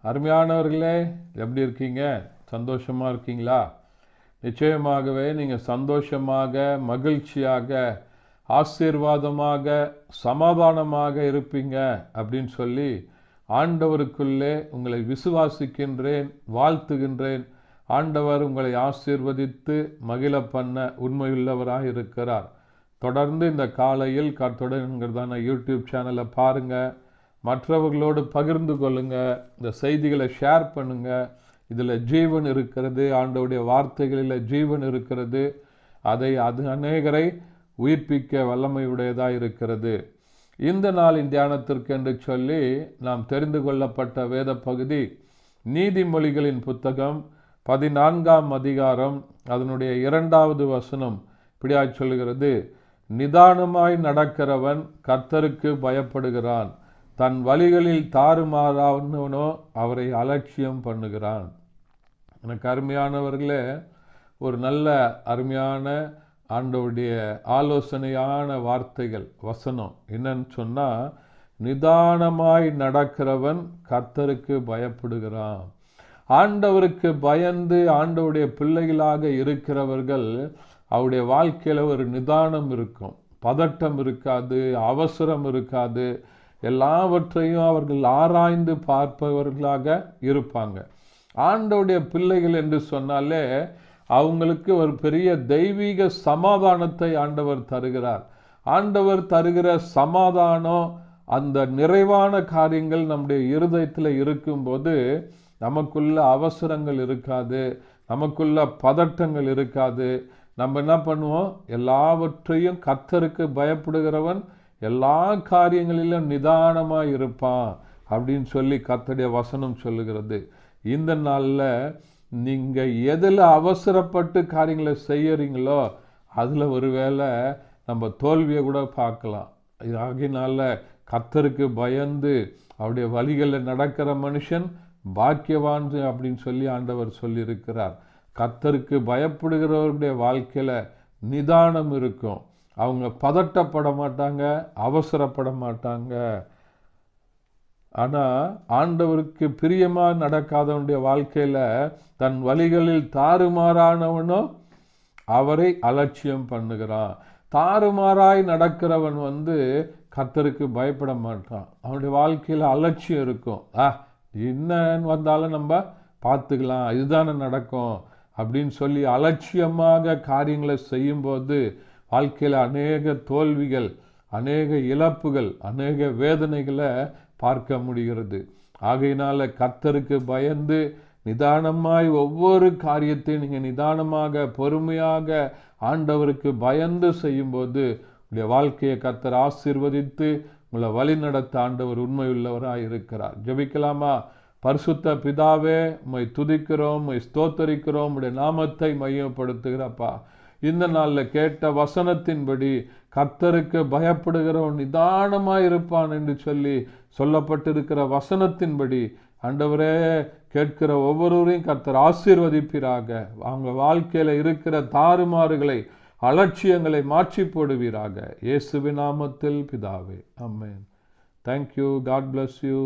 அருமையானவர்களே, எப்படி இருக்கீங்க? சந்தோஷமாக இருக்கீங்களா? நிச்சயமாகவே நீங்கள் சந்தோஷமாக, மகிழ்ச்சியாக, ஆசீர்வாதமாக, சமாதானமாக இருப்பீங்க அப்படின்னு சொல்லி ஆண்டவருக்குள்ளே உங்களை விசுவாசிக்கின்றேன், வாழ்த்துகின்றேன். ஆண்டவர் உங்களை ஆசீர்வதித்து மகிழ பண்ண உண்மையுள்ளவராக இருக்கிறார். தொடர்ந்து இந்த காலையில் கர்த்தருடன்கிறதான யூடியூப் சேனலை பாருங்கள், மற்றவர்களோடு பகிர்ந்து கொள்ளுங்கள், இந்த செய்திகளை ஷேர் பண்ணுங்கள். இதில் ஜீவன் இருக்கிறது, ஆண்டவருடைய வார்த்தைகளில் ஜீவன் இருக்கிறது. அது அநேகரை உயிர்ப்பிக்க வல்லமையுடையதாக இருக்கிறது. இந்த நாளின் தியானத்திற்கு என்று சொல்லி நாம் தெரிந்து கொள்ளப்பட்ட வேத பகுதி நீதிமொழிகளின் புத்தகம் 14ஆம் அதிகாரம் அதனுடைய 2வது வசனம் இப்படியாய் சொல்லுகிறது: நிதானமாய் நடக்கிறவன் கர்த்தருக்கு பயப்படுகிறான், தன் வழிகளில் தாறுமாறானவனோ அவரை அலட்சியம் பண்ணுகிறான். எனக்கு அருமையானவர்களே, ஒரு நல்ல அருமையான ஆண்டவருடைய ஆலோசனையான வார்த்தைகள், வசனம் என்னன்னு சொன்னால், நிதானமாய் நடக்கிறவன் கர்த்தருக்கு பயப்படுகிறான். ஆண்டவருக்கு பயந்து ஆண்டவருடைய பிள்ளைகளாக இருக்கிறவர்கள் அவருடைய வாழ்க்கையில் ஒரு நிதானம் இருக்கும், பதட்டம் இருக்காது, அவசரம் இருக்காது. எல்லாவற்றையும் அவர்கள் ஆராய்ந்து பார்ப்பவர்களாக இருப்பாங்க. ஆண்டவருடைய பிள்ளைகள் என்று சொன்னாலே அவங்களுக்கு ஒரு பெரிய தெய்வீக சமாதானத்தை ஆண்டவர் தருகிறார். ஆண்டவர் தருகிற சமாதானம், அந்த நிறைவான காரியங்கள் நம்முடைய இருதயத்தில் இருக்கும்போது நமக்குள்ள அவசரங்கள் இருக்காது, நமக்குள்ள பதட்டங்கள் இருக்காது. நம்ம என்ன பண்ணுவோம்? எல்லாவற்றையும் கர்த்தருக்கு பயப்படுகிறவன் எல்லா காரியங்களிலும் நிதானமாக இருப்பான் அப்படின்னு சொல்லி கர்த்தருடைய வசனம் சொல்லுகிறது. இந்த நாளில் நீங்கள் எதில் அவசரப்பட்டு காரியங்களை செய்யறீங்களோ அதில் ஒருவேளை நம்ம தோல்வியை கூட பார்க்கலாம். ஆகினால கர்த்தருக்கு பயந்து அவருடைய வழிகளில் நடக்கிற மனுஷன் பாக்கியவான் அப்படின்னு சொல்லி ஆண்டவர் சொல்லியிருக்கிறார். கர்த்தருக்கு பயப்படுகிறவருடைய வாழ்க்கையில் நிதானம் இருக்கும். அவங்க பதட்டப்பட மாட்டாங்க, அவசரப்பட மாட்டாங்க. ஆனால் ஆண்டவருக்கு பிரியமாக நடக்காதவனுடைய வாழ்க்கையில் தன் வழிகளில் தாறுமாறானவனோ அவரை அலட்சியம் பண்ணுகிறான். தாறுமாறாய் நடக்கிறவன் கர்த்தருக்கு பயப்பட மாட்டான். அவனுடைய வாழ்க்கையில் அலட்சியம் இருக்கும். என்னன்னு வந்தாலும் நம்ம பார்த்துக்கலாம், இதுதானே நடக்கும் அப்படின்னு சொல்லி அலட்சியமாக காரியங்களை செய்யும்போது வாழ்க்கையில் அநேக தோல்விகள், அநேக இழப்புகள், அநேக வேதனைகளை பார்க்க முடிகிறது. ஆகையினால கர்த்தருக்கு பயந்து நிதானமாய் ஒவ்வொரு காரியத்தையும் நீங்கள் நிதானமாக பொறுமையாக ஆண்டவருக்கு பயந்து செய்யும்போது உங்களுடைய வாழ்க்கையை கர்த்தர் ஆசீர்வதித்து உங்களை வழி நடத்த ஆண்டவர் உண்மையுள்ளவராக இருக்கிறார். ஜெபிக்கலாமா? பரிசுத்த பிதாவே, உம்மை துதிக்கிறோம், உம்மை ஸ்தோத்தரிக்கிறோம், உம்முடைய நாமத்தை மையப்படுத்துகிறப்பா. இந்த நாளில் கேட்ட வசனத்தின்படி கர்த்தருக்கு பயப்படுகிறவன் நிதானமாக இருப்பான் என்று சொல்லி சொல்லப்பட்டிருக்கிற வசனத்தின்படி ஆண்டவரே, கேட்கிற ஒவ்வொருவரையும் கர்த்தர் ஆசீர்வதிப்பீராக. அவங்க வாழ்க்கையில் இருக்கிற தாறுமாறுகளை, அலட்சியங்களை மாற்றி போடுவீராக. இயேசுவின் நாமத்தில் பிதாவே, ஆமென். தேங்க்யூ. God bless you.